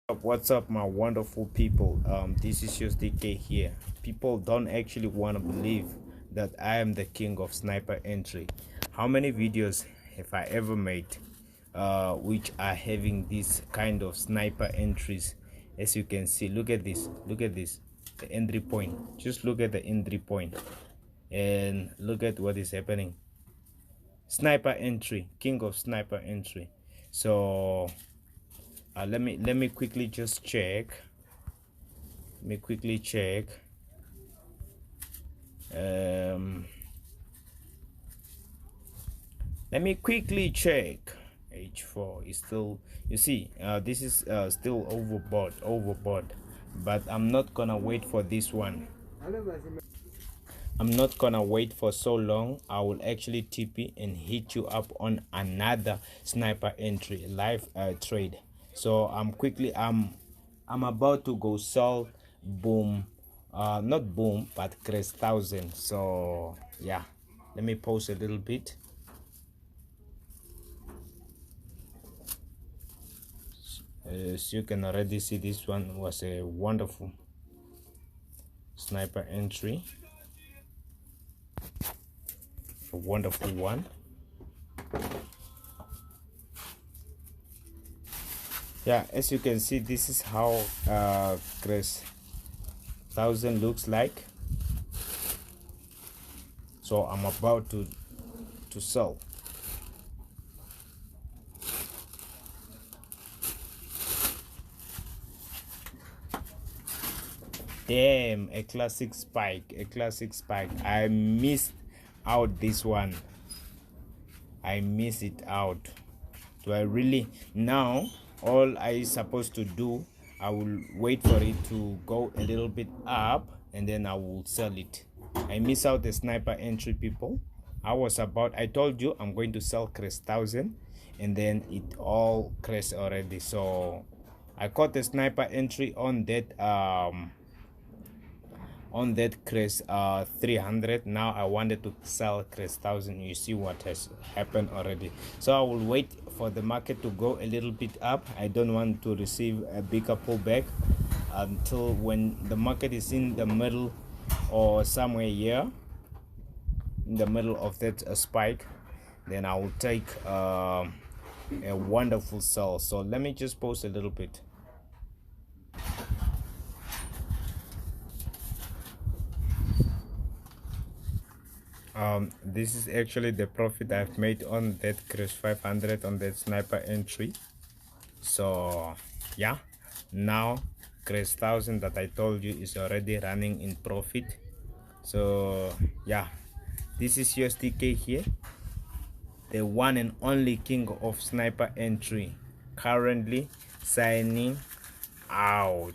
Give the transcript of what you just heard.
What's up, my wonderful people? This is just DK here. People don't actually want to believe that I am the king of sniper entry. How many videos have I ever made which are having this kind of sniper entries? As you can see, look at this, the entry point. Just look at the entry point and look at what is happening. Sniper entry, king of sniper entry. So let me quickly just check. Let me quickly check. Let me quickly check. H4 is still, you see, this is still overbought, but I'm not gonna wait for this one. I'm not gonna wait for so long. I will actually TP and hit you up on another sniper entry live trade. So I'm about to go sell boom, not boom, but crest 1000. So yeah, let me pause a little bit. As you can already see, this one was a wonderful sniper entry, a wonderful one. Yeah, as you can see, this is how crest 1000 looks like. So I'm about to sell. Damn, a classic spike, I missed out this one. I miss it out. Do I really? Now all I supposed to do, I will wait for it to go a little bit up and then I will sell it. I miss out the sniper entry, people. I told you I'm going to sell crest 1000 and then it all crashed already. So I caught the sniper entry on that crest 300. Now I wanted to sell crest 1000. You see what has happened already. So I will wait for the market to go a little bit up. I don't want to receive a bigger pullback until when the market is in the middle or somewhere here in the middle of that spike. Then I will take a wonderful sell. So let me just pause a little bit. This is actually the profit I've made on that crest 500 on that sniper entry. So yeah, now crest 1000 that I told you is already running in profit. So yeah, this is your TK here, the one and only king of sniper entry, currently signing out.